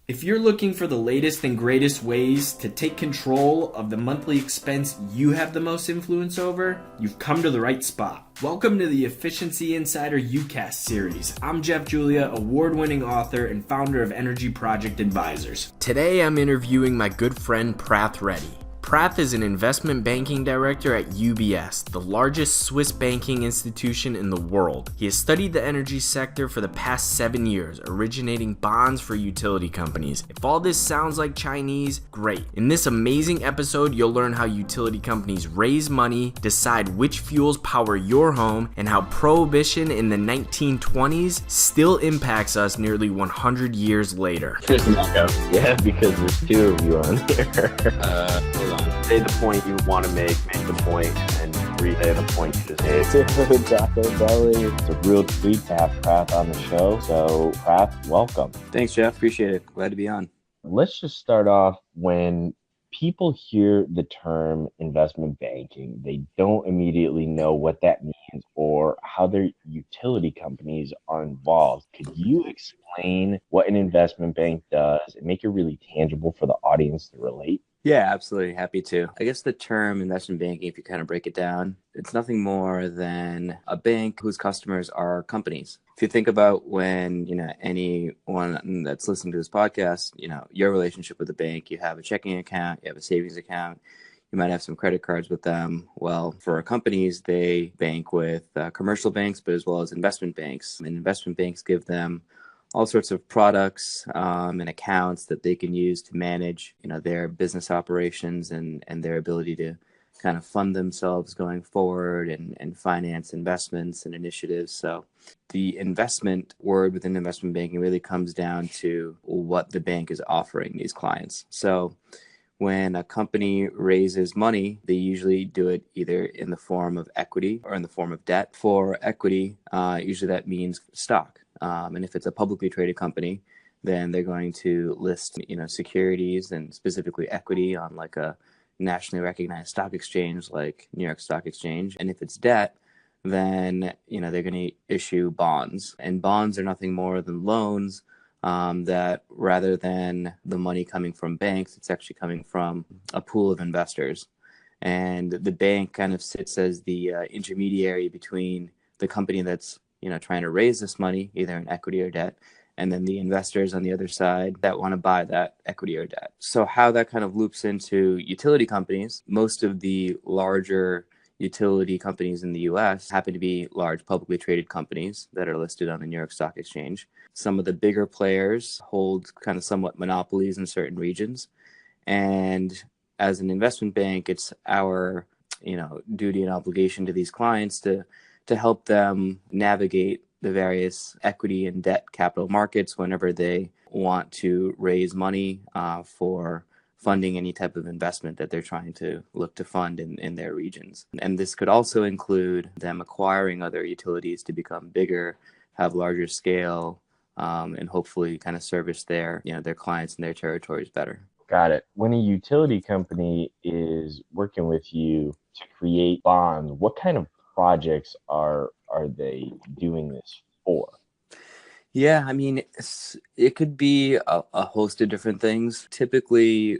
If you're looking for the latest and greatest ways to take control of the monthly expense you have the most influence over, you've come to the right spot. Welcome to the Efficiency Insider YouCast series. I'm Jeff Julia, award-winning author and founder of Energy Project Advisors. Today I'm interviewing my good friend Prath Reddy. Prath is an investment banking director at UBS, the largest Swiss banking institution in the world. He has studied the energy sector for the past 7 years, originating bonds for utility companies. If all this sounds like Chinese, great. In this amazing episode, you'll learn how utility companies raise money, decide which fuels power your home, and how prohibition in the 1920s still impacts us nearly 100 years later. Yeah, because there's two of you on here. Hold on. Say the point you want to make the point, and re-say the point you just made. Taco Belly. It's a real treat to have Prath on the show. So, Prath, welcome. Thanks, Jeff. Appreciate it. Glad to be on. Let's just start off when people hear the term investment banking, they don't immediately know what that means or how their utility companies are involved. Could you explain what an investment bank does and make it really tangible for the audience to relate? Yeah, absolutely. Happy to. I guess the term investment banking, if you kind of break it down, it's nothing more than a bank whose customers are companies. If you think about when, anyone that's listening to this podcast, your relationship with the bank, you have a checking account, you have a savings account, you might have some credit cards with them. Well, for our companies, they bank with commercial banks, but as well as investment banks. And investment banks give them all sorts of products and accounts that they can use to manage, their business operations and their ability to kind of fund themselves going forward and finance investments and initiatives. So the investment word within investment banking really comes down to what the bank is offering these clients. So when a company raises money, they usually do it either in the form of equity or in the form of debt. For equity, usually that means stock. And if it's a publicly traded company, then they're going to list, securities and specifically equity on like a nationally recognized stock exchange like New York Stock Exchange. And if it's debt, then, they're going to issue bonds. And bonds are nothing more than loans that rather than the money coming from banks, it's actually coming from a pool of investors. And the bank kind of sits as the intermediary between the company that's trying to raise this money, either in equity or debt, and then the investors on the other side that want to buy that equity or debt. So how that kind of loops into utility companies, most of the larger utility companies in the US happen to be large publicly traded companies that are listed on the New York Stock Exchange. Some of the bigger players hold kind of somewhat monopolies in certain regions. And as an investment bank, it's our, duty and obligation to these clients to help them navigate the various equity and debt capital markets whenever they want to raise money for funding any type of investment that they're trying to look to fund in their regions. And this could also include them acquiring other utilities to become bigger, have larger scale, and hopefully kind of service their clients and their territories better. Got it. When a utility company is working with you to create bonds, what kind of projects are they doing this for? Yeah, it could be a host of different things. Typically,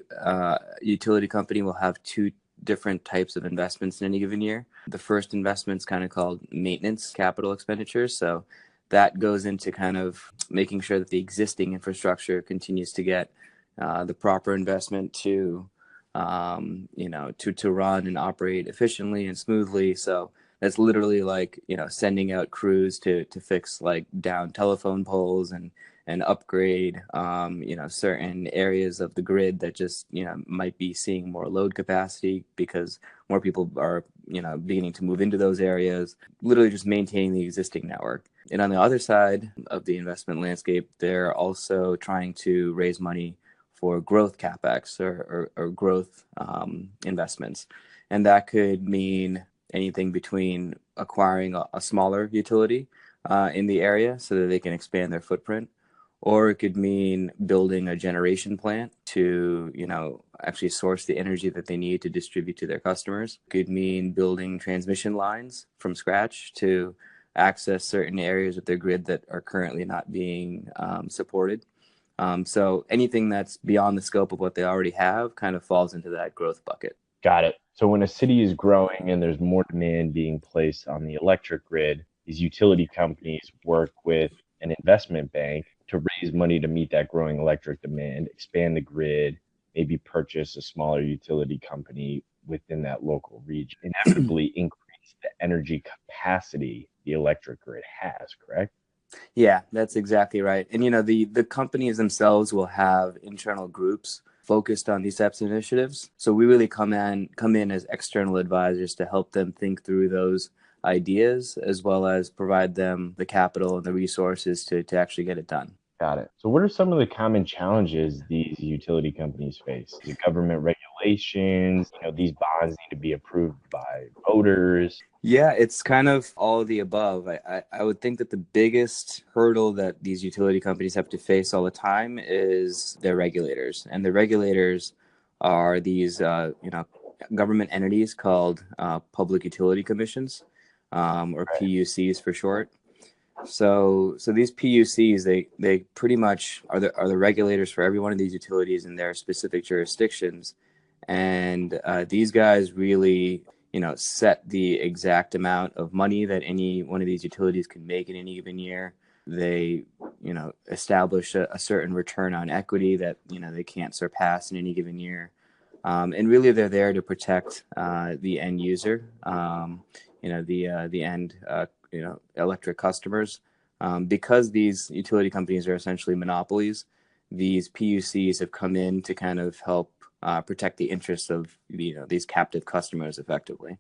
utility company will have two different types of investments in any given year. The first investment's kind of called maintenance capital expenditures. So that goes into kind of making sure that the existing infrastructure continues to get the proper investment to run and operate efficiently and smoothly. So that's literally like, sending out crews to fix like down telephone poles and upgrade, certain areas of the grid that just, might be seeing more load capacity because more people are, beginning to move into those areas, literally just maintaining the existing network. And on the other side of the investment landscape, they're also trying to raise money for growth CapEx or growth investments. And that could mean anything between acquiring a smaller utility in the area so that they can expand their footprint, or it could mean building a generation plant to, actually source the energy that they need to distribute to their customers. It could mean building transmission lines from scratch to access certain areas of their grid that are currently not being supported. So anything that's beyond the scope of what they already have kind of falls into that growth bucket. Got it. So when a city is growing and there's more demand being placed on the electric grid, these utility companies work with an investment bank to raise money to meet that growing electric demand, expand the grid, maybe purchase a smaller utility company within that local region, inevitably increase the energy capacity the electric grid has, correct? Yeah, that's exactly right. And the companies themselves will have internal groups focused on these types of initiatives. So we really come in as external advisors to help them think through those ideas, as well as provide them the capital and the resources to actually get it done. Got it. So what are some of the common challenges these utility companies face? Is it government regulations? These bonds need to be approved by voters. Yeah, it's kind of all of the above. I would think that the biggest hurdle that these utility companies have to face all the time is their regulators. And the regulators are these, government entities called public utility commissions, or Right. PUCs for short. So these PUCs, they pretty much are the regulators for every one of these utilities in their specific jurisdictions, and these guys really set the exact amount of money that any one of these utilities can make in any given year. They establish a certain return on equity that they can't surpass in any given year, and really they're there to protect the end user, the end electric customers, because these utility companies are essentially monopolies. These PUCs have come in to kind of help protect the interests of these captive customers effectively.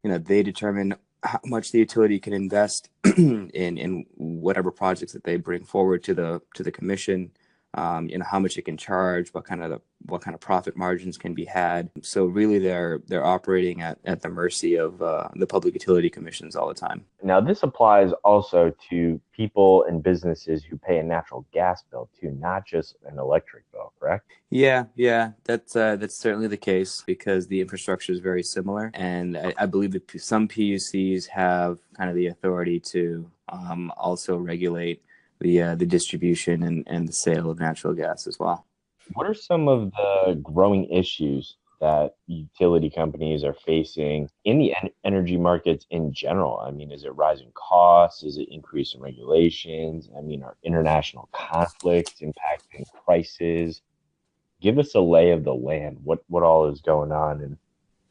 They determine how much the utility can invest in whatever projects that they bring forward to the commission. How much it can charge, what kind of profit margins can be had. So really, they're operating at the mercy of the public utility commissions all the time. Now, this applies also to people and businesses who pay a natural gas bill too, not just an electric bill, correct? Yeah, that's certainly the case because the infrastructure is very similar, and I believe that some PUCs have kind of the authority to also regulate the distribution and the sale of natural gas as well. What are some of the growing issues that utility companies are facing in the energy markets in general? I mean, is it rising costs? Is it increase in regulations? I mean, are international conflicts impacting prices? Give us a lay of the land. What all is going on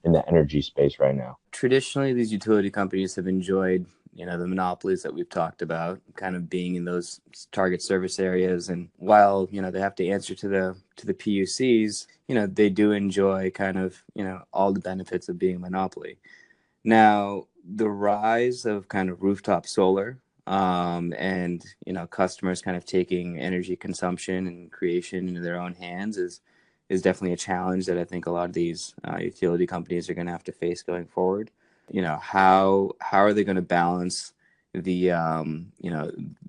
in the energy space right now? Traditionally, these utility companies have enjoyed, the monopolies that we've talked about, kind of being in those target service areas. And while, they have to answer to the PUCs, they do enjoy kind of, all the benefits of being a monopoly. Now, the rise of kind of rooftop solar, and, customers kind of taking energy consumption and creation into their own hands is definitely a challenge that I think a lot of these utility companies are going to have to face going forward. How are they going to balance the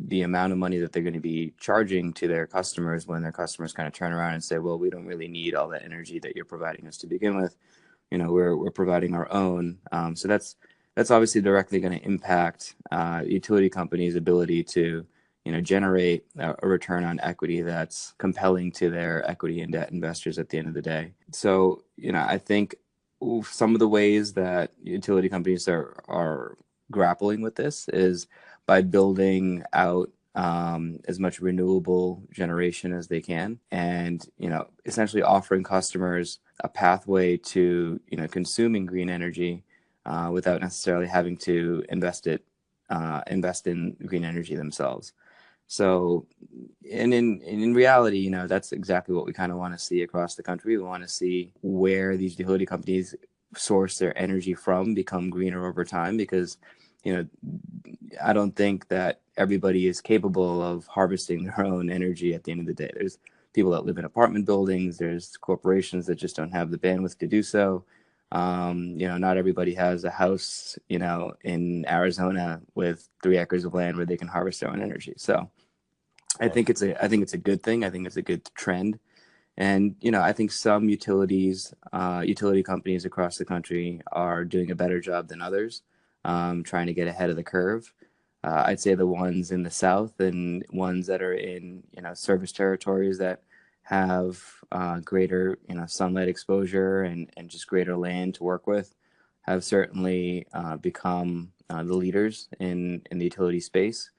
the amount of money that they're going to be charging to their customers when their customers kind of turn around and say, well, we don't really need all that energy that you're providing us to begin with. We're providing our own. So that's obviously directly going to impact utility companies' ability to generate a return on equity that's compelling to their equity and debt investors at the end of the day. So, I think some of the ways that utility companies are grappling with this is by building out as much renewable generation as they can, and essentially offering customers a pathway to consuming green energy without necessarily having to invest in green energy themselves. So, and in reality, that's exactly what we kind of want to see across the country. We want to see where these utility companies source their energy from become greener over time, because, I don't think that everybody is capable of harvesting their own energy at the end of the day. There's people that live in apartment buildings. There's corporations that just don't have the bandwidth to do so. Not everybody has a house, in Arizona with 3 acres of land where they can harvest their own energy. So I think it's a good thing. I think it's a good trend. And, I think some utility companies across the country are doing a better job than others, trying to get ahead of the curve. I'd say the ones in the South and ones that are in, service territories that have greater, sunlight exposure and just greater land to work with have certainly become the leaders in the utility space.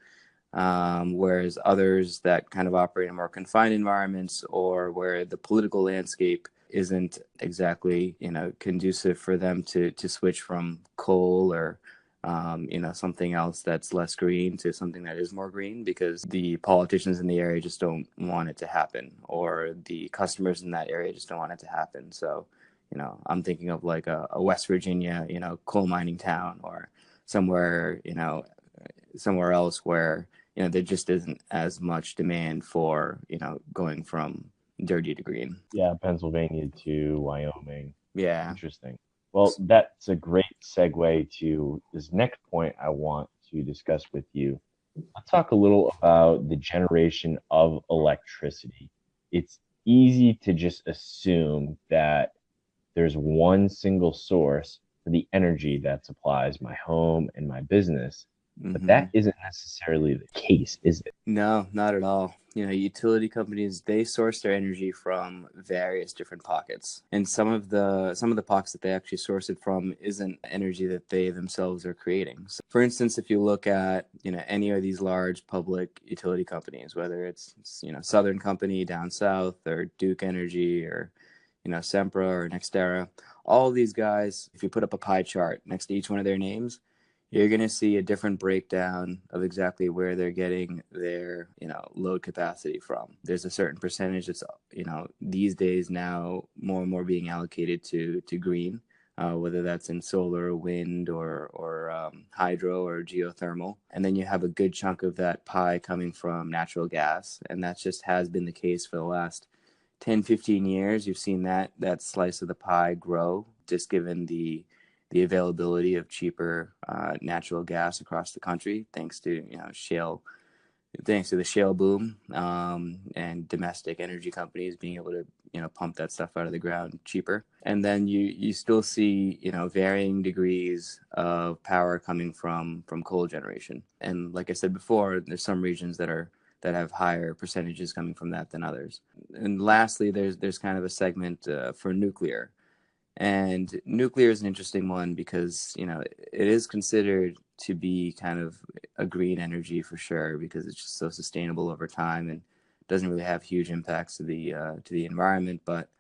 Whereas others that kind of operate in more confined environments or where the political landscape isn't exactly, conducive for them to switch from coal or something else that's less green to something that is more green, because the politicians in the area just don't want it to happen, or the customers in that area just don't want it to happen. So, I'm thinking of like a West Virginia, coal mining town, or somewhere, somewhere else where, there just isn't as much demand for, going from dirty to green. Yeah, Pennsylvania to Wyoming. Yeah. Interesting. Well, that's a great segue to this next point I want to discuss with you. Let's talk a little about the generation of electricity. It's easy to just assume that there's one single source for the energy that supplies my home and my business, but that isn't necessarily the case, is it? No, not at all. Utility companies, they source their energy from various different pockets. And some of the pockets that they actually source it from isn't energy that they themselves are creating. So, for instance, if you look at, any of these large public utility companies, whether it's, Southern Company down south, or Duke Energy, or, Sempra or NextEra, all of these guys, if you put up a pie chart next to each one of their names, you're going to see a different breakdown of exactly where they're getting their, load capacity from. There's a certain percentage that's, these days now more and more being allocated to green, whether that's in solar, wind, or hydro or geothermal. And then you have a good chunk of that pie coming from natural gas. And that just has been the case for the last 10, 15 years. You've seen that slice of the pie grow, just given the availability of cheaper natural gas across the country, thanks to the shale boom, and domestic energy companies being able to pump that stuff out of the ground cheaper. And then you still see varying degrees of power coming from coal generation. And like I said before, there's some regions that have higher percentages coming from that than others. And lastly, there's kind of a segment for nuclear. And nuclear is an interesting one because, it is considered to be kind of a green energy for sure, because it's just so sustainable over time and doesn't really have huge impacts to the environment. But,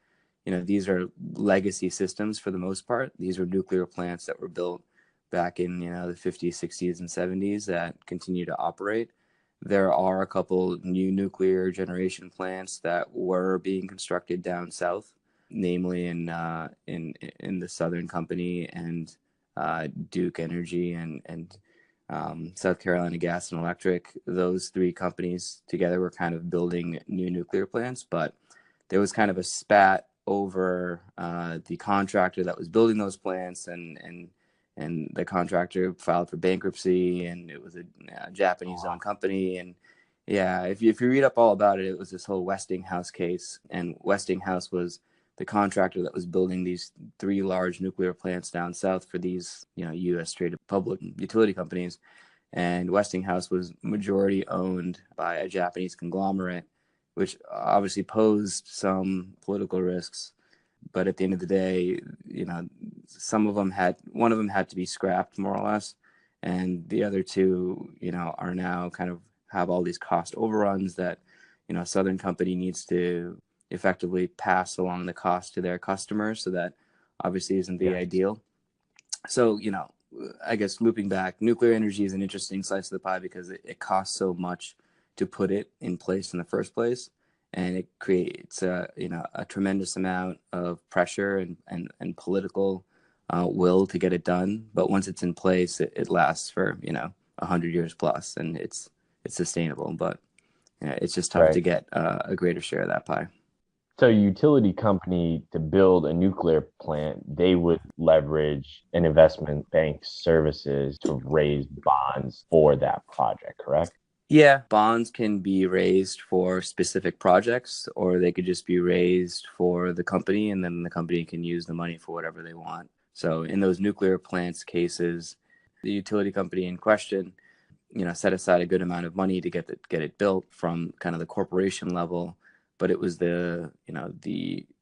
these are legacy systems for the most part. These are nuclear plants that were built back in, the 50s, 60s, and 70s that continue to operate. There are a couple new nuclear generation plants that were being constructed down south, namely in the Southern Company and Duke Energy and South Carolina Gas and Electric. Those three companies together were kind of building new nuclear plants, but there was kind of a spat over the contractor that was building those plants, and the contractor filed for bankruptcy, and it was a Japanese-owned company. And yeah, if you read up all about it, it was this whole Westinghouse case, and Westinghouse was the contractor that was building these three large nuclear plants down south for these, U.S. traded public utility companies. And Westinghouse was majority owned by a Japanese conglomerate, which obviously posed some political risks. But at the end of the day, one of them had to be scrapped, more or less. And the other two, are now kind of have all these cost overruns that, Southern Company needs to effectively pass along the cost to their customers. So that obviously isn't the ideal. So, I guess looping back, nuclear energy is an interesting slice of the pie because it costs so much to put it in place in the first place. And it creates a tremendous amount of pressure and political will to get it done. But once it's in place, it lasts for 100 years plus, and it's sustainable. But it's just tough to get a greater share of that pie. So a utility company, to build a nuclear plant, they would leverage an investment bank's services to raise bonds for that project, correct? Yeah, bonds can be raised for specific projects, or they could just be raised for the company, and then the company can use the money for whatever they want. So in those nuclear plants cases, the utility company in question, set aside a good amount of money to get it built from kind of the corporation level, but it was the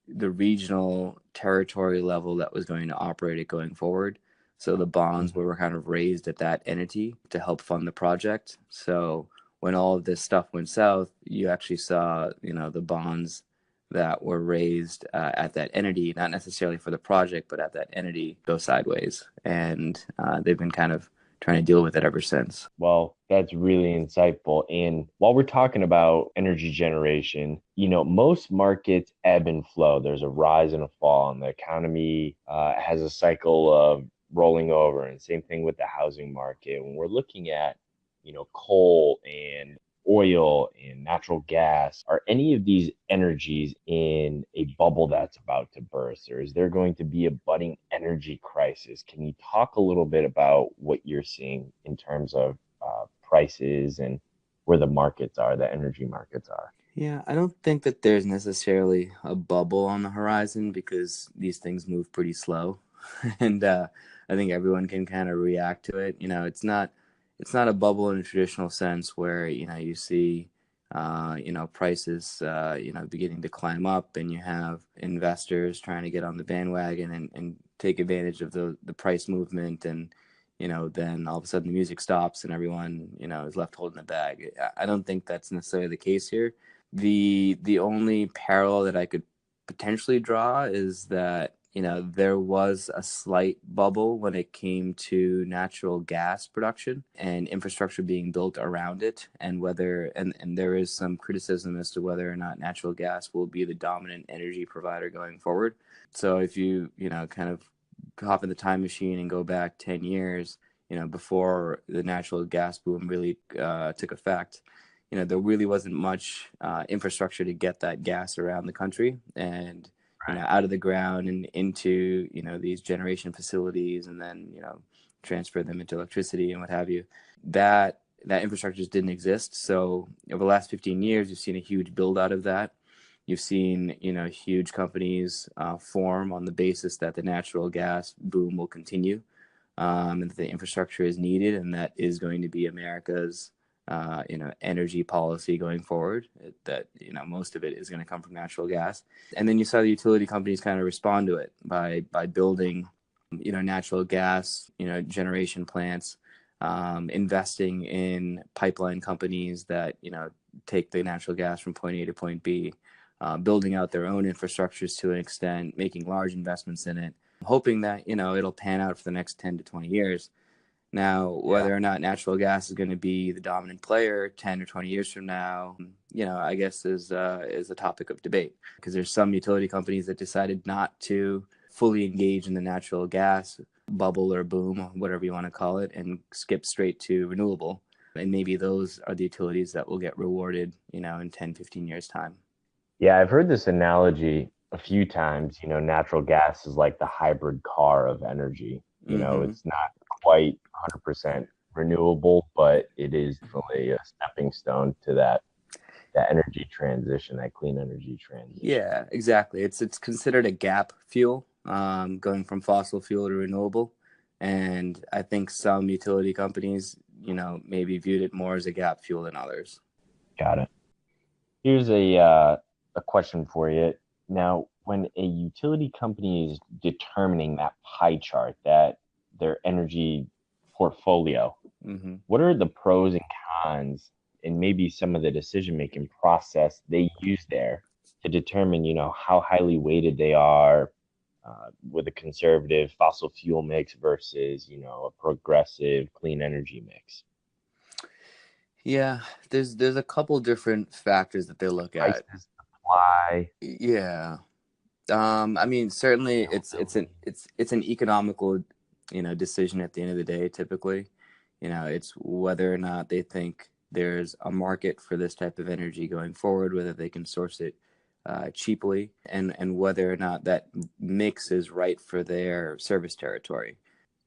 regional territory level that was going to operate it going forward. So the bonds were kind of raised at that entity to help fund the project. So when all of this stuff went south, you actually saw, the bonds that were raised at that entity, not necessarily for the project, but at that entity, go sideways. And they've been kind of trying to deal with it ever since. Well, that's really insightful. And while we're talking about energy generation, most markets ebb and flow. There's a rise and a fall, and the economy has a cycle of rolling over. And same thing with the housing market. When we're looking at, coal and oil and natural gas, are any of these energies in a bubble that's about to burst, or is there going to be a budding energy crisis? Can you talk a little bit about what you're seeing in terms of prices and where the markets are, the energy markets are? Yeah, I don't think that there's necessarily a bubble on the horizon because these things move pretty slow. And I think everyone can kind of react to it. It's not a bubble in a traditional sense where, you see, prices, beginning to climb up, and you have investors trying to get on the bandwagon and take advantage of the price movement. And, then all of a sudden the music stops and everyone, is left holding the bag. I don't think that's necessarily the case here. The only parallel that I could potentially draw is that, there was a slight bubble when it came to natural gas production and infrastructure being built around it, and there is some criticism as to whether or not natural gas will be the dominant energy provider going forward. So if you, kind of hop in the time machine and go back 10 years, before the natural gas boom really took effect, there really wasn't much infrastructure to get that gas around the country and out of the ground and into these generation facilities, and then transfer them into electricity and what have you. That infrastructure just didn't exist. So over the last 15 years, you've seen a huge build out of that. You've seen huge companies form on the basis that the natural gas boom will continue, and that the infrastructure is needed, and that is going to be America's energy policy going forward, that most of it is going to come from natural gas. And then you saw the utility companies kind of respond to it by building natural gas generation plants, investing in pipeline companies that take the natural gas from point A to point B, building out their own infrastructures to an extent, making large investments in it, hoping that it'll pan out for the next 10 to 20 years. Now, whether or not natural gas is going to be the dominant player 10 or 20 years from now, I guess is a topic of debate, because there's some utility companies that decided not to fully engage in the natural gas bubble or boom, whatever you want to call it, and skip straight to renewable. And maybe those are the utilities that will get rewarded, in 10, 15 years time. Yeah, I've heard this analogy a few times. Natural gas is like the hybrid car of energy. It's not quite 100% renewable, but it is definitely a stepping stone to that energy transition, that clean energy transition. Yeah, exactly. It's considered a gap fuel, going from fossil fuel to renewable. And I think some utility companies, maybe viewed it more as a gap fuel than others. Got it. Here's a question for you. Now, when a utility company is determining that pie chart, that their energy portfolio, what are the pros and cons, and maybe some of the decision-making process they use there to determine, how highly weighted they are with a conservative fossil fuel mix versus, a progressive clean energy mix? Yeah, there's a couple different factors that they look at. Prices, supply. Yeah. I mean, certainly it's an economical, decision at the end of the day. Typically, it's whether or not they think there's a market for this type of energy going forward, whether they can source it cheaply, and whether or not that mix is right for their service territory.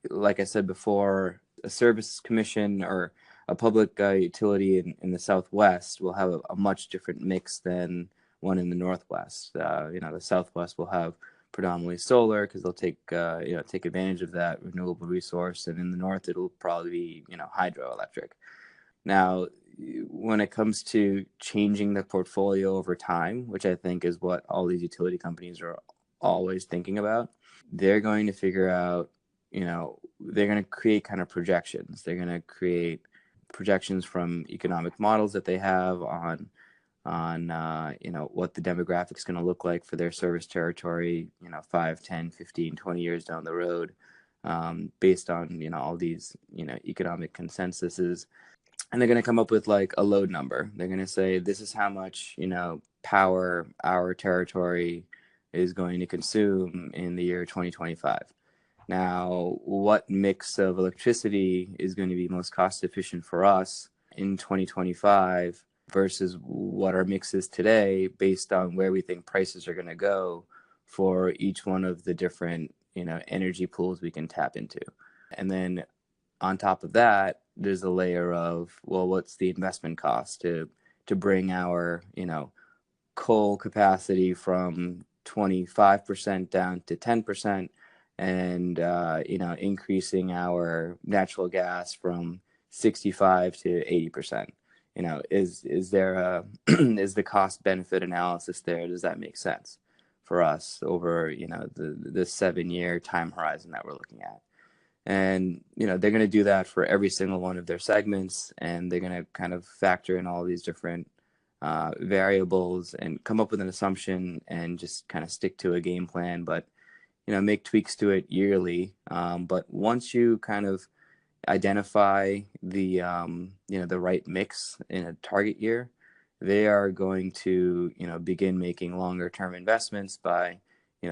Like I said before, a service commission or a public utility in the Southwest will have a much different mix than one in the Northwest. The Southwest will have predominantly solar because they'll take advantage of that renewable resource, and in the North it'll probably be hydroelectric. Now, when it comes to changing the portfolio over time, which I think is what all these utility companies are always thinking about, they're going to figure out, they're going to create kind of projections. They're going to create projections from economic models that they have on what the demographics is going to look like for their service territory, 5, 10, 15, 20 years down the road, based on, all these, economic consensuses. And they're going to come up with like a load number. They're going to say, this is how much, power our territory is going to consume in the year 2025. Now, what mix of electricity is going to be most cost efficient for us in 2025 versus what our mix is today, based on where we think prices are going to go for each one of the different, energy pools we can tap into. And then on top of that, there's a layer of, well, what's the investment cost to bring our, coal capacity from 25% down to 10%, and increasing our natural gas from 65 to 80%. Is there a is the cost benefit analysis there? Does that make sense for us over the 7-year time horizon that we're looking at? And they're going to do that for every single one of their segments, and they're going to kind of factor in all these different variables and come up with an assumption and just kind of stick to a game plan, but make tweaks to it yearly. But once you kind of identify the the right mix in a target year, they are going to begin making longer term investments by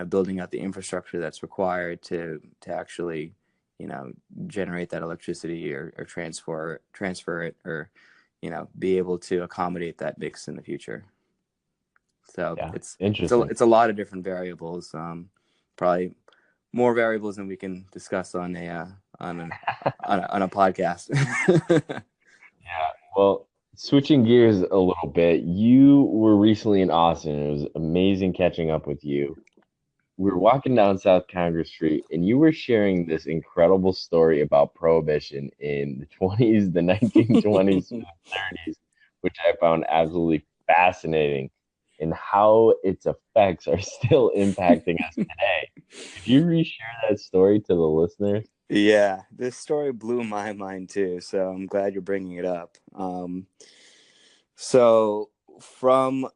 building out the infrastructure that's required to actually generate that electricity or transfer it, or be able to accommodate that mix in the future. So Yeah, it's interesting. it's a lot of different variables, probably more variables than we can discuss on a podcast. Yeah. Well, switching gears a little bit, you were recently in Austin. It was amazing catching up with you. We were walking down South Congress Street, and you were sharing this incredible story about prohibition in the 20s, the 1920s, and the 30s, which I found absolutely fascinating, and how its effects are still impacting us today. Could you reshare that story to the listeners? Yeah, this story blew my mind too, so I'm glad you're bringing it up. So from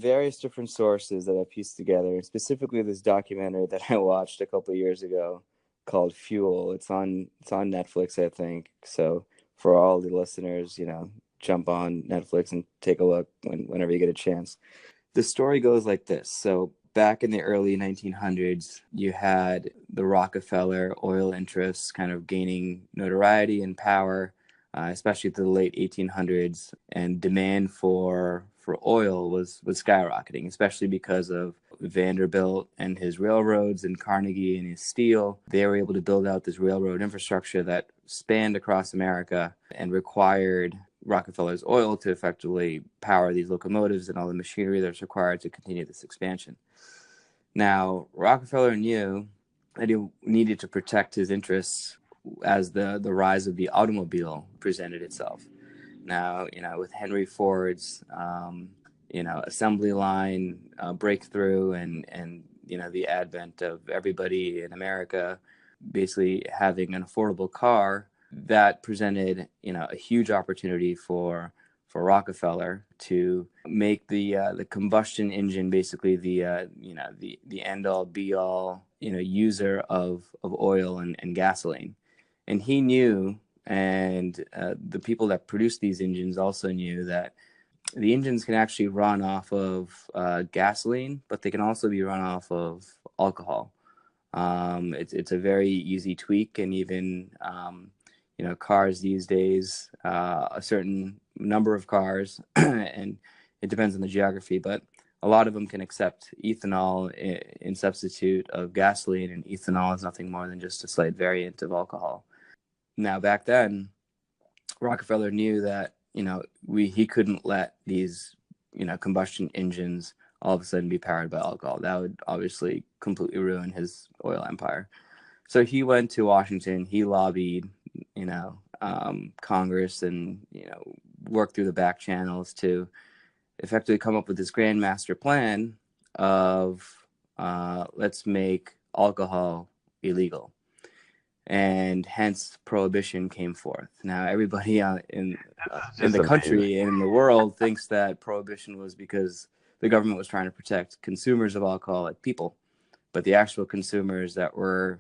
various different sources that I pieced together, specifically this documentary that I watched a couple of years ago called Fuel. It's on Netflix, I think. So for all the listeners, jump on Netflix and take a look whenever you get a chance. The story goes like this. So back in the early 1900s, you had the Rockefeller oil interests kind of gaining notoriety and power, especially to the late 1800s, and demand for oil was skyrocketing, especially because of Vanderbilt and his railroads and Carnegie and his steel. They were able to build out this railroad infrastructure that spanned across America and required Rockefeller's oil to effectively power these locomotives and all the machinery that's required to continue this expansion. Now, Rockefeller knew that he needed to protect his interests as the rise of the automobile presented itself. Now, with Henry Ford's, assembly line breakthrough and the advent of everybody in America basically having an affordable car, that presented, a huge opportunity for Rockefeller to make the combustion engine basically the end all be all, user of oil and gasoline. And he knew, and the people that produced these engines also knew, that the engines can actually run off of gasoline, but they can also be run off of alcohol. It's a very easy tweak, and even cars these days, a certain number of cars, and it depends on the geography, but a lot of them can accept ethanol in substitute of gasoline, and ethanol is nothing more than just a slight variant of alcohol. Now, back then, Rockefeller knew that he couldn't let these combustion engines all of a sudden be powered by alcohol. That would obviously completely ruin his oil empire. So he went to Washington. He lobbied, Congress and work through the back channels to effectively come up with this grand master plan of let's make alcohol illegal, and hence prohibition came forth. Now everybody in the country and in the world thinks that prohibition was because the government was trying to protect consumers of alcohol, like people, but the actual consumers that were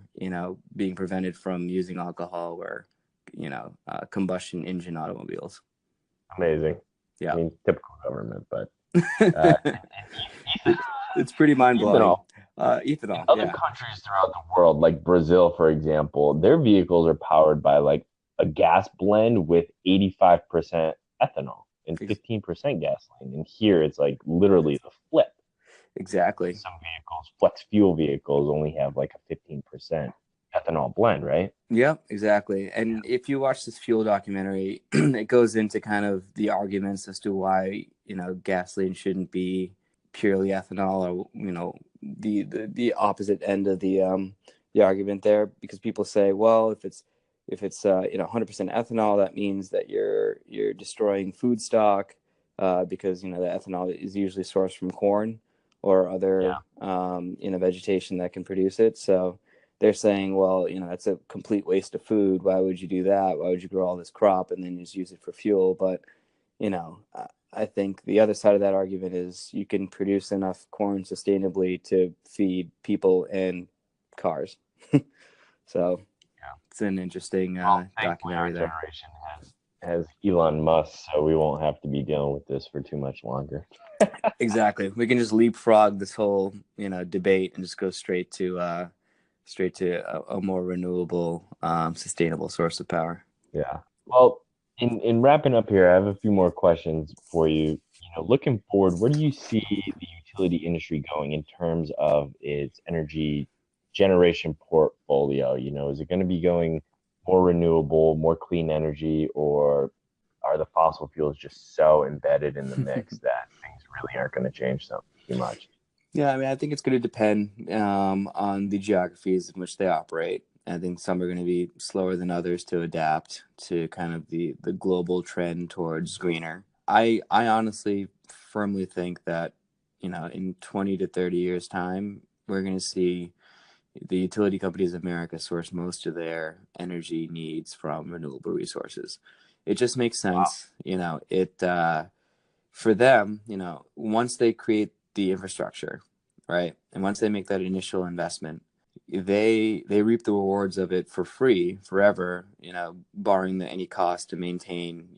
being prevented from using alcohol were combustion engine automobiles. Amazing. Yeah. I mean, typical government, but it's pretty mind-blowing. Ethanol. Other countries throughout the world, like Brazil, for example, their vehicles are powered by like a gas blend with 85% ethanol and 15% gasoline. And here it's like literally the flip. Exactly. Some vehicles, flex fuel vehicles, only have like a 15% ethanol blend, right? Yeah, exactly. And if you watch this fuel documentary, it goes into kind of the arguments as to why gasoline shouldn't be purely ethanol, or the opposite end of the argument there, because people say, well, if it's 100% ethanol, that means that you're destroying food stock, because the ethanol is usually sourced from corn or other vegetation that can produce it. So they're saying, well, that's a complete waste of food. Why would you do that? Why would you grow all this crop and then just use it for fuel? But I think the other side of that argument is you can produce enough corn sustainably to feed people and cars. So it's an interesting documentary there. Generation has Elon Musk, so we won't have to be dealing with this for too much longer. Exactly. We can just leapfrog this whole debate and just go straight to a more renewable, sustainable source of power. Yeah. Well, in wrapping up here, I have a few more questions for you. Looking forward, where do you see the utility industry going in terms of its energy generation portfolio? Is it going to be going more renewable, more clean energy, or are the fossil fuels just so embedded in the mix that things really aren't going to change too much? Yeah, I mean, I think it's going to depend on the geographies in which they operate. I think some are going to be slower than others to adapt to kind of the global trend towards greener. I honestly firmly think that, in 20 to 30 years' time, we're going to see the utility companies of America source most of their energy needs from renewable resources. It just makes sense. Wow. For them, once they create the infrastructure, right, and once they make that initial investment, they reap the rewards of it for free forever, barring any cost to maintain,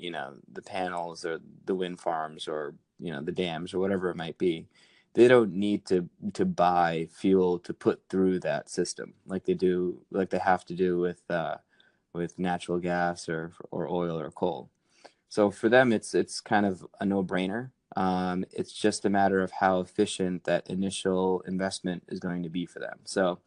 the panels or the wind farms or, the dams or whatever it might be. They don't need to buy fuel to put through that system like they have to do with natural gas or oil or coal. So for them, it's kind of a no-brainer. It's just a matter of how efficient that initial investment is going to be for them. So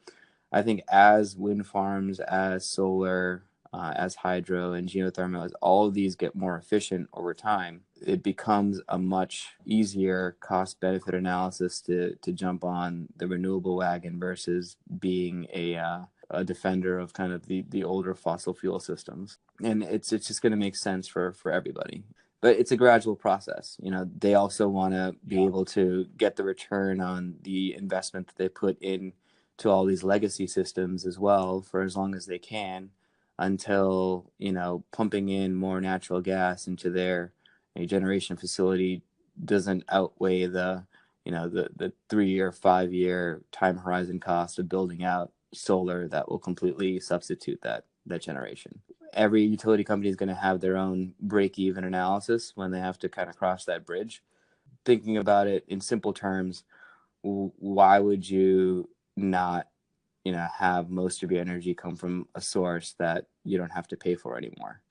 I think as wind farms, as solar, as hydro and geothermal, as all of these get more efficient over time, it becomes a much easier cost-benefit analysis to jump on the renewable wagon versus being a defender of kind of the older fossil fuel systems. And it's just going to make sense for everybody. But it's a gradual process. They also want to be able to get the return on the investment that they put in to all these legacy systems as well for as long as they can, until pumping in more natural gas into their generation facility doesn't outweigh the 3 or 5 year time horizon cost of building out solar that will completely substitute that generation. Every utility company is going to have their own break-even analysis when they have to kind of cross that bridge. Thinking about it in simple terms, why would you not have most of your energy come from a source that you don't have to pay for anymore?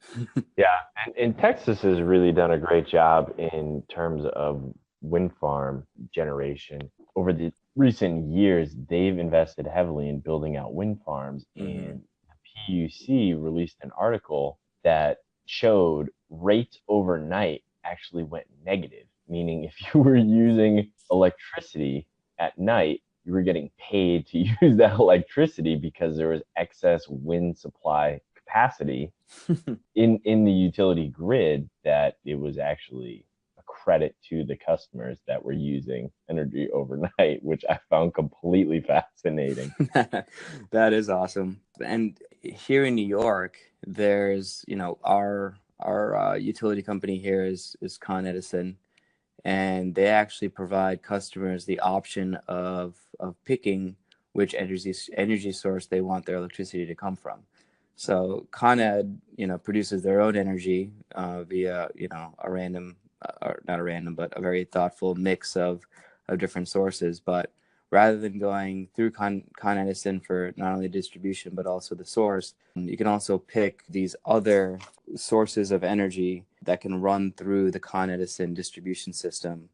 Yeah, and Texas has really done a great job in terms of wind farm generation. Over the recent years, they've invested heavily in building out wind farms, and the PUC released an article that showed rates overnight actually went negative, meaning if you were using electricity at night, you were getting paid to use that electricity because there was excess wind supply capacity in the utility grid that it was actually a credit to the customers that were using energy overnight, which I found completely fascinating. That is awesome. And here in New York, there's, our utility company here is Con Edison, and they actually provide customers the option of picking which energy source they want their electricity to come from. So Con Ed, produces their own energy via, a random, or not a random, but a very thoughtful mix of different sources. But rather than going through Con Edison for not only distribution, but also the source, you can also pick these other sources of energy that can run through the Con Edison distribution system.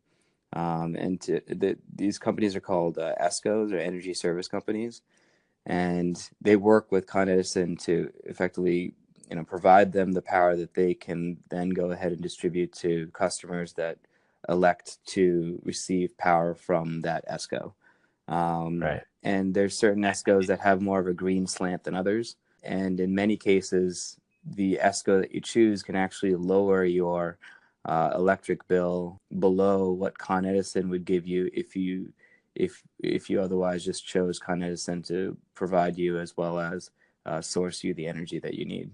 These companies are called ESCOs, or energy service companies. And they work with Con Edison to effectively, provide them the power that they can then go ahead and distribute to customers that elect to receive power from that ESCO. Right. And there's certain ESCOs that have more of a green slant than others. And in many cases, the ESCO that you choose can actually lower your electric bill below what Con Edison would give you if you otherwise just chose Con Edison to provide you as well as source you the energy that you need.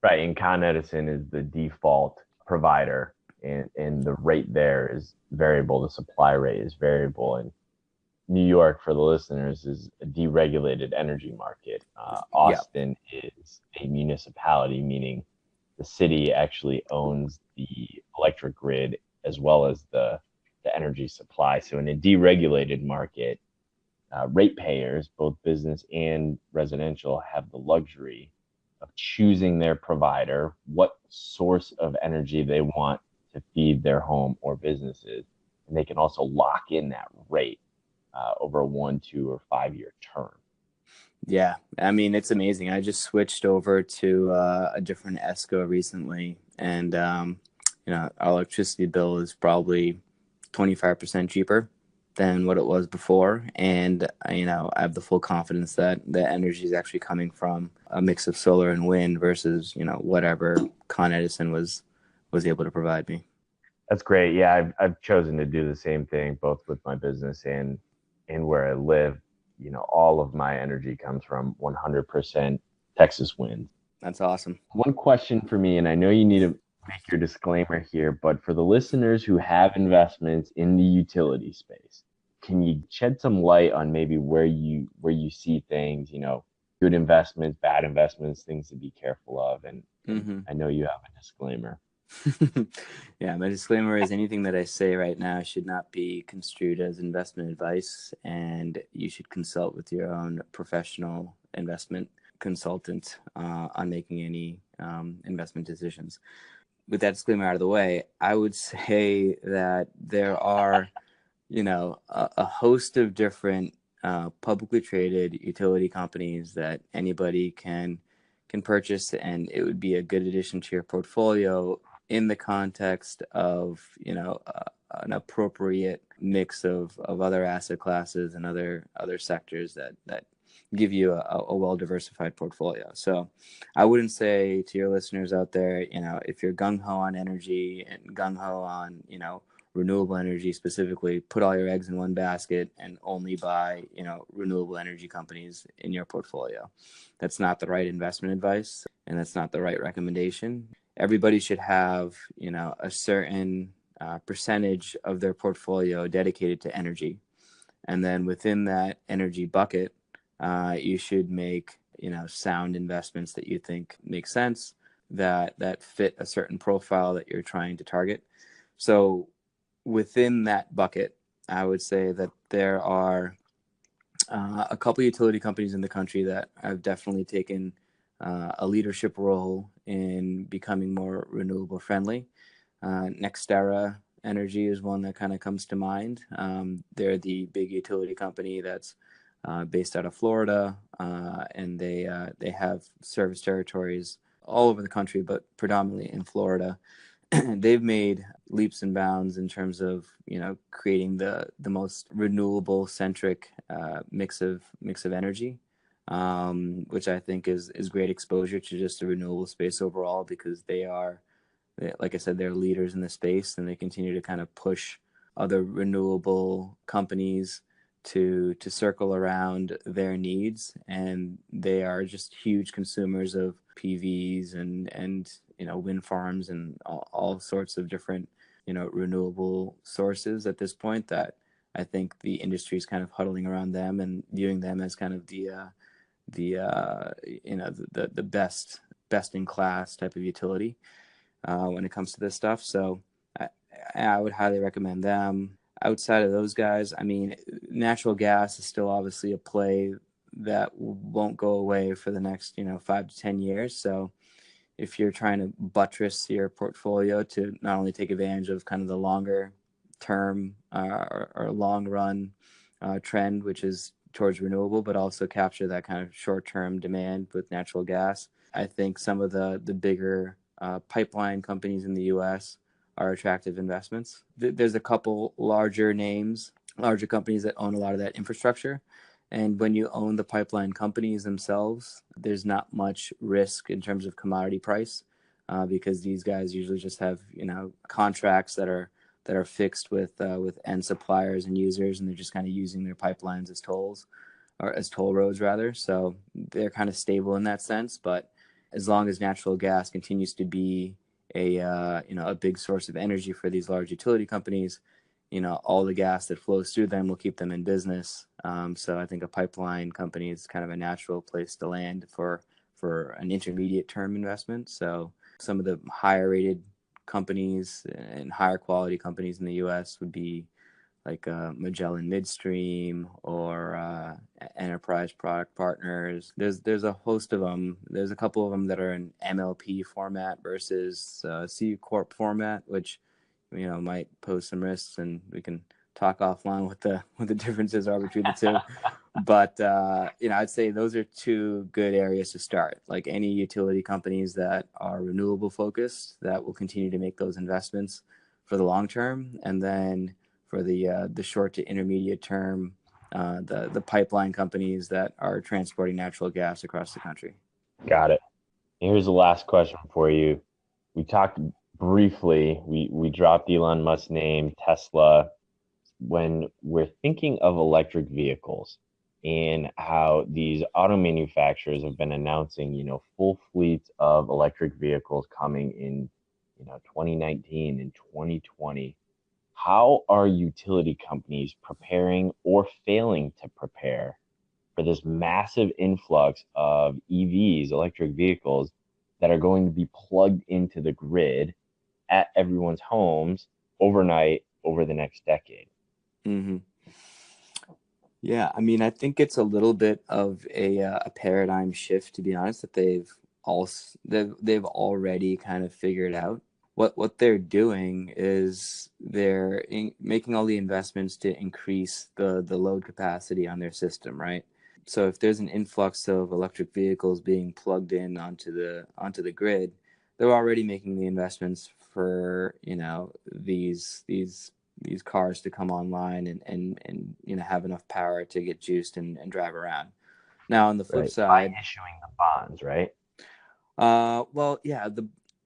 Right, and Con Edison is the default provider, and the rate there is variable. The supply rate is variable, and New York, for the listeners, is a deregulated energy market. Austin is a municipality, meaning the city actually owns the electric grid as well as the energy supply. So in a deregulated market, ratepayers, both business and residential, have the luxury of choosing their provider, what source of energy they want to feed their home or businesses. And they can also lock in that rate over a 1, 2, or 5 year term. Yeah, I mean, it's amazing. I just switched over to a different ESCO recently, and our electricity bill is probably 25% cheaper than what it was before. And I have the full confidence that the energy is actually coming from a mix of solar and wind versus whatever Con Edison was able to provide me. That's great. Yeah, I've chosen to do the same thing, both with my business and where I live. All of my energy comes from 100% Texas wind. That's awesome. One question for me, and I know you need to make your disclaimer here, but for the listeners who have investments in the utility space, can you shed some light on maybe where you see things, good investments, bad investments, things to be careful of? And I know you have a disclaimer. Yeah, my disclaimer is anything that I say right now should not be construed as investment advice, and you should consult with your own professional investment consultant on making any investment decisions. With that disclaimer out of the way, I would say that there are, a host of different publicly traded utility companies that anybody can purchase, and it would be a good addition to your portfolio in the context of, an appropriate mix of other asset classes and other sectors that give you a well-diversified portfolio. So I wouldn't say to your listeners out there, if you're gung-ho on energy and gung-ho on, renewable energy specifically, put all your eggs in one basket and only buy, renewable energy companies in your portfolio. That's not the right investment advice, and that's not the right recommendation. Everybody should have, a certain percentage of their portfolio dedicated to energy. And then within that energy bucket, you should make, sound investments that you think make sense, that fit a certain profile that you're trying to target. So within that bucket, I would say that there are a couple utility companies in the country that have definitely taken a leadership role in becoming more renewable friendly. NextEra Energy is one that kind of comes to mind. They're the big utility company that's based out of Florida, and they have service territories all over the country, but predominantly in Florida. They've made leaps and bounds in terms of creating the most renewable centric mix of energy which I think is great exposure to just the renewable space overall, because like I said, they're leaders in the space, and they continue to kind of push other renewable companies to circle around their needs, and they are just huge consumers of PVs and wind farms and all sorts of different renewable sources at this point, that I think the industry is kind of huddling around them and viewing them as kind of the best in class type of utility when it comes to this stuff. So I would highly recommend them. Outside of those guys, I mean, natural gas is still obviously a play that won't go away for the next 5 to 10 years. So if you're trying to buttress your portfolio to not only take advantage of kind of the longer term or long run trend, which is towards renewable, but also capture that kind of short term demand with natural gas, I think some of the bigger pipeline companies in the US are attractive investments. There's a couple larger companies that own a lot of that infrastructure. And when you own the pipeline companies themselves, there's not much risk in terms of commodity price, because these guys usually just have contracts that are fixed with end suppliers and users, and they're just kind of using their pipelines as tolls, or as toll roads rather. So they're kind of stable in that sense. But as long as natural gas continues to be a big source of energy for these large utility companies, all the gas that flows through them will keep them in business. So I think a pipeline company is kind of a natural place to land for an intermediate term investment. So some of the higher rated companies and higher quality companies in the US would be like Magellan Midstream or Enterprise Product Partners. There's a host of them. There's a couple of them that are in MLP format versus C Corp format, which might pose some risks, and we can talk offline what the differences are between the two. But I'd say those are two good areas to start. Like any utility companies that are renewable focused, that will continue to make those investments for the long term, and then for the short to intermediate term, the pipeline companies that are transporting natural gas across the country. Got it. Here's the last question for you. We talked briefly, we dropped Elon Musk's name, Tesla. When we're thinking of electric vehicles and how these auto manufacturers have been announcing, full fleets of electric vehicles coming in, 2019 and 2020, how are utility companies preparing or failing to prepare for this massive influx of EVs, electric vehicles, that are going to be plugged into the grid at everyone's homes overnight over the next decade? Mm-hmm. Yeah, I mean, I think it's a little bit of a paradigm shift, to be honest, that they've already kind of figured out. What they're doing is they're making all the investments to increase the load capacity on their system, right? So if there's an influx of electric vehicles being plugged in onto the grid, they're already making the investments for these cars to come online and have enough power to get juiced and drive around. Now on the flip side, by issuing the bonds, right? Well, yeah,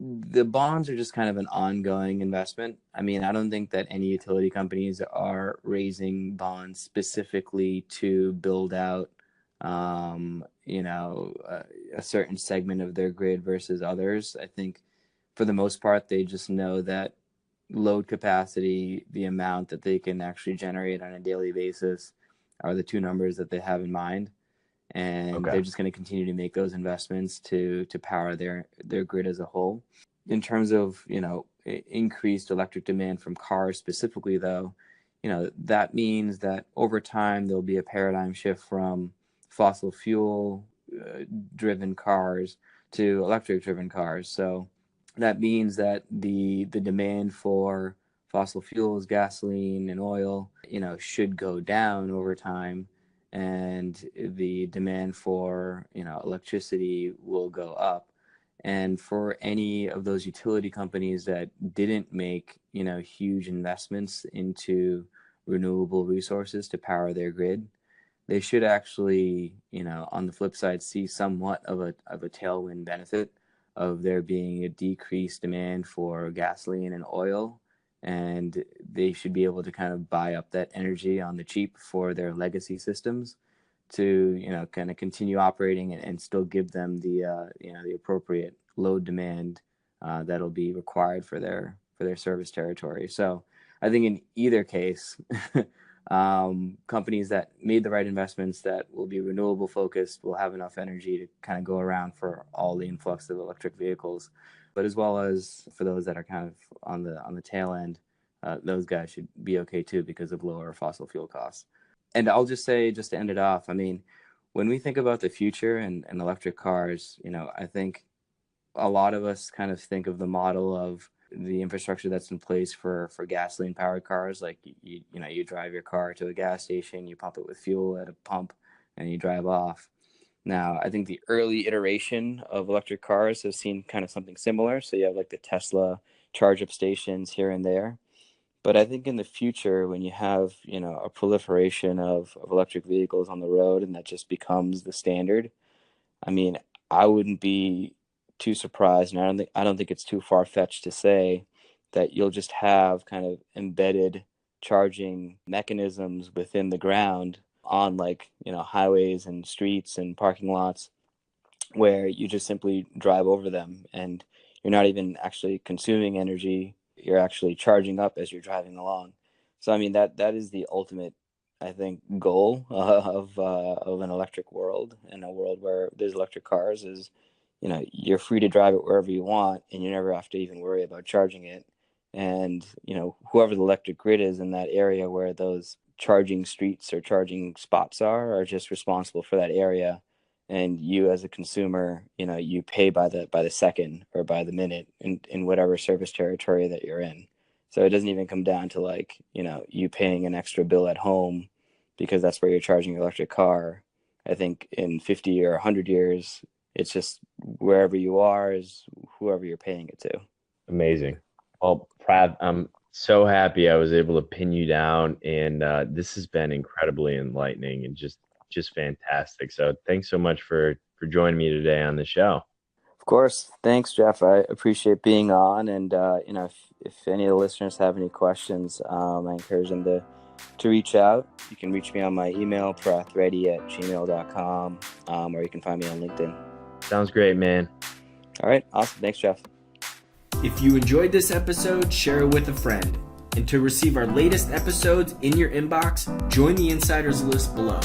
the bonds are just kind of an ongoing investment. I mean, I don't think that any utility companies are raising bonds specifically to build out a certain segment of their grid versus others. I think for the most part, they just know that load capacity, the amount that they can actually generate on a daily basis, are the two numbers that they have in mind. And they're just going to continue to make those investments to power their grid as a whole. In terms of, increased electric demand from cars specifically, though, that means that over time there'll be a paradigm shift from fossil fuel driven cars to electric driven cars. So that means that the demand for fossil fuels, gasoline and oil, should go down over time, and the demand for electricity will go up. And for any of those utility companies that didn't make huge investments into renewable resources to power their grid, they should actually, on the flip side, see somewhat of a tailwind benefit of there being a decreased demand for gasoline and oil, and they should be able to kind of buy up that energy on the cheap for their legacy systems to, kind of continue operating and still give them the the appropriate load demand that'll be required for their service territory. So I think in either case, companies that made the right investments that will be renewable focused will have enough energy to kind of go around for all the influx of electric vehicles, but as well as for those that are kind of on the tail end, those guys should be okay too because of lower fossil fuel costs. And I'll just say, just to end it off, I mean, when we think about the future and electric cars, I think a lot of us kind of think of the model of the infrastructure that's in place for gasoline powered cars. Like you drive your car to a gas station, you pump it with fuel at a pump, and you drive off. Now, I think the early iteration of electric cars has seen kind of something similar. So you have like the Tesla charge up stations here and there. But I think in the future, when you have, a proliferation of electric vehicles on the road and that just becomes the standard, I mean, I wouldn't be too surprised, and I don't think it's too far-fetched to say that you'll just have kind of embedded charging mechanisms within the ground on highways and streets and parking lots where you just simply drive over them and you're not even actually consuming energy. You're actually charging up as you're driving along. So I mean that is the ultimate, I think, goal of an electric world, and a world where there's electric cars is, you're free to drive it wherever you want, and you never have to even worry about charging it. And whoever the electric grid is in that area where those charging streets or charging spots are just responsible for that area. And you as a consumer, you pay by the second or by the minute in whatever service territory that you're in. So it doesn't even come down to you paying an extra bill at home because that's where you're charging your electric car. I think in 50 or 100 years, it's just wherever you are is whoever you're paying it to. Amazing. Well, Prath, I'm so happy I was able to pin you down, and this has been incredibly enlightening and just fantastic. So thanks so much for joining me today on the show. Of course. Thanks, Jeff. I appreciate being on. And, if any of the listeners have any questions, I encourage them to reach out. You can reach me on my email, prathreddy@gmail.com, or you can find me on LinkedIn. Sounds great, man. All right. Awesome. Thanks, Jeff. If you enjoyed this episode, share it with a friend. And to receive our latest episodes in your inbox, join the Insiders list below.